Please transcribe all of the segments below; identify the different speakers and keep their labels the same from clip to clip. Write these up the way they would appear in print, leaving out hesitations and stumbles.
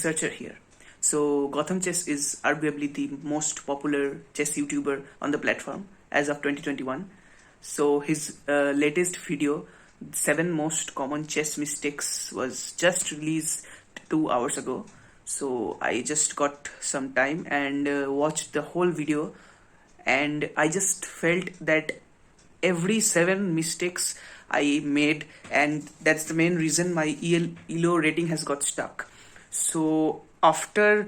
Speaker 1: researcher here. So Gotham Chess is arguably the most popular chess YouTuber on the platform as of 2021. So his latest video, 7 most common chess mistakes, was just released 2 hours ago. So I just got some time and watched the whole video, and I just felt that every 7 mistakes I made, and that's the main reason my ELO rating has got stuck. So after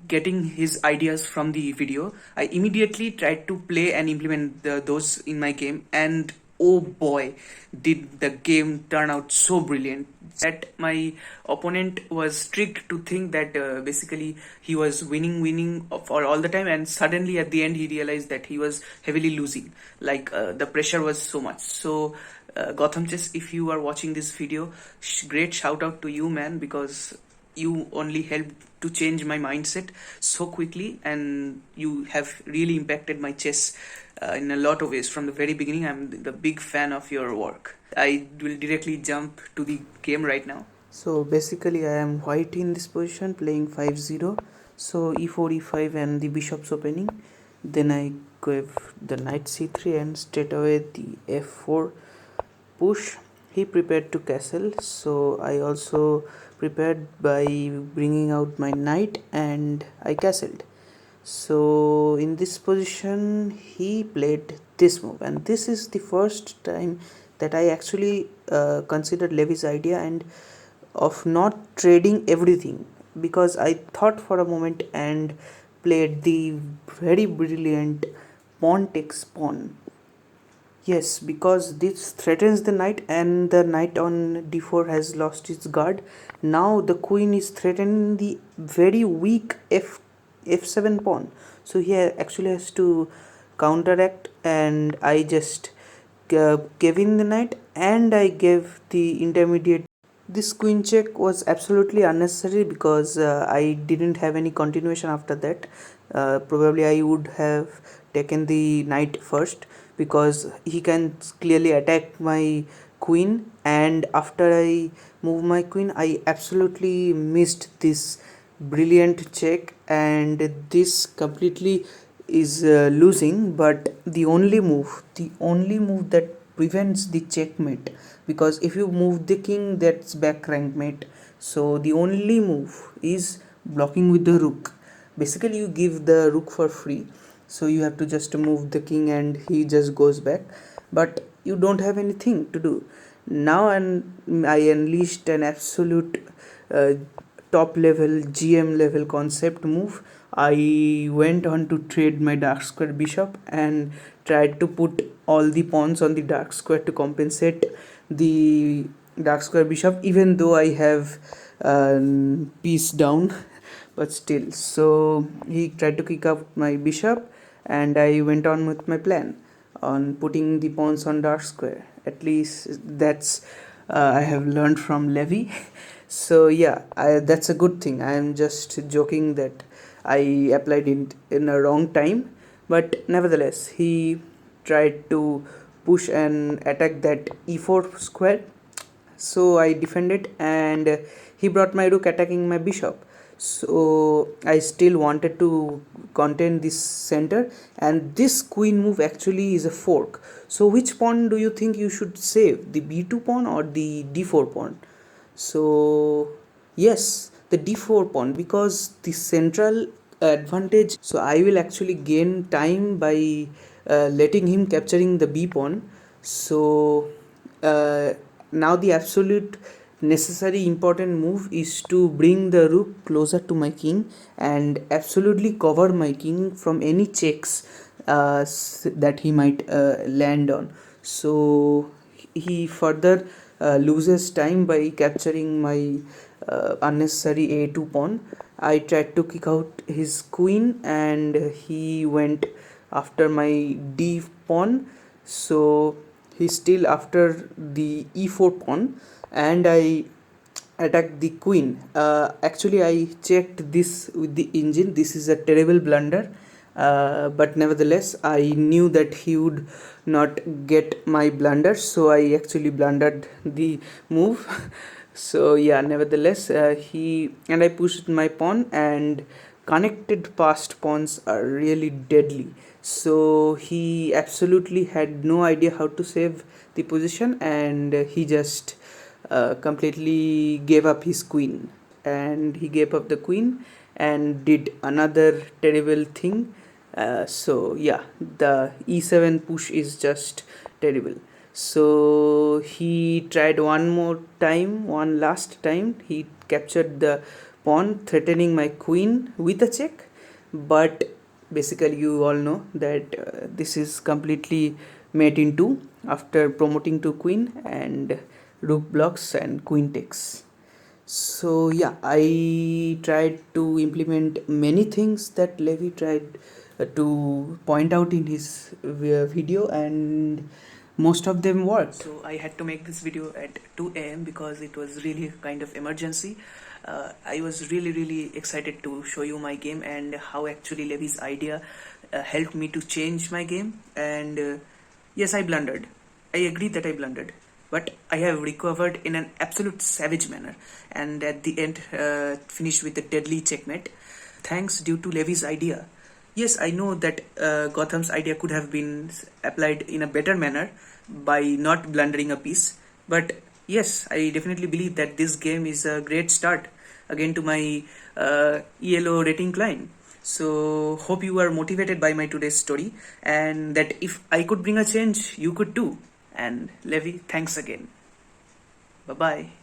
Speaker 1: getting his ideas from the video, I immediately tried to play and implement those in my game, and oh boy, did the game turn out so brilliant that my opponent was tricked to think that basically he was winning for all the time, and suddenly at the end he realized that he was heavily losing. Like the pressure was so much. So Gotham Chess, if you are watching this video, great shout out to you, man, because you only helped to change my mindset so quickly, and you have really impacted my chess in a lot of ways from the very beginning. I'm the big fan of your work. I will directly jump to the game right now. So basically I am white in this position, playing 5-0. So e4, e5 and the bishop's opening. Then I gave the knight c3 and straight away the f4 push. He prepared to castle, so I also prepared by bringing out my knight and I castled. So in this position he played this move, and this is the first time that I actually considered Levy's idea and of not trading everything, because I thought for a moment and played the very brilliant pawn takes pawn. Yes, because this threatens the knight, and the knight on d4 has lost its guard. Now the queen is threatening the very weak f7 pawn. So he actually has to counteract, and I just gave in the knight and I gave the intermediate. This queen check was absolutely unnecessary because I didn't have any continuation after that. Probably I would have taken the knight first, because he can clearly attack my queen, and after I move my queen I absolutely missed this brilliant check, and this completely is losing. But the only move that prevents the checkmate, because if you move the king, that's back rank mate. So the only move is blocking with the rook. Basically you give the rook for free, so you have to just move the king and he just goes back, but you don't have anything to do now. And I unleashed an absolute top level GM level concept move. I went on to trade my dark square bishop and tried to put all the pawns on the dark square to compensate the dark square bishop, even though I have piece down but still. So he tried to kick out my bishop, and I went on with my plan on putting the pawns on dark square. At least that's I have learned from Levy. So yeah, that's a good thing. I am just joking that I applied it in a wrong time, but nevertheless he tried to push and attack that e4 square. So I defended, and he brought my rook attacking my bishop. So I still wanted to contain this center, and this queen move actually is a fork. So which pawn do you think you should save, the b2 pawn or the d4 pawn? So yes, the d4 pawn, because the central advantage. So I will actually gain time by letting him capturing the b pawn. So now the absolute necessary important move is to bring the rook closer to my king and absolutely cover my king from any checks that he might land on. So he further loses time by capturing my unnecessary a2 pawn. I tried to kick out his queen, and he went after my d pawn. So he's still after the e4 pawn, and I attacked the queen. Actually I checked this with the engine. This is a terrible blunder, but nevertheless I knew that he would not get my blunder, so I actually blundered the move. So yeah, nevertheless, I pushed my pawn, and connected passed pawns are really deadly. So he absolutely had no idea how to save the position, and he just completely gave up his queen. And he gave up the queen and did another terrible thing. So yeah, the e7 push is just terrible. So he tried one last time. He captured the pawn, threatening my queen with a check. But basically, you all know that this is completely made in two after promoting to queen, and rook blocks and queen takes. So yeah, I tried to implement many things that Levi tried to point out in his video, and most of them worked. So I had to make this video at 2 a.m. because it was really kind of emergency. I was really excited to show you my game and how actually Levi's idea helped me to change my game. And yes, I blundered. I agree that I blundered, but I have recovered in an absolute savage manner, and at the end finished with a deadly checkmate, thanks due to Levi's idea. Yes, I know that Gotham's idea could have been applied in a better manner by not blundering a piece, but yes, I definitely believe that this game is a great start again to my ELO rating climb. So hope you are motivated by my today's story, and that if I could bring a change, you could too. And Levi, thanks again. Bye bye.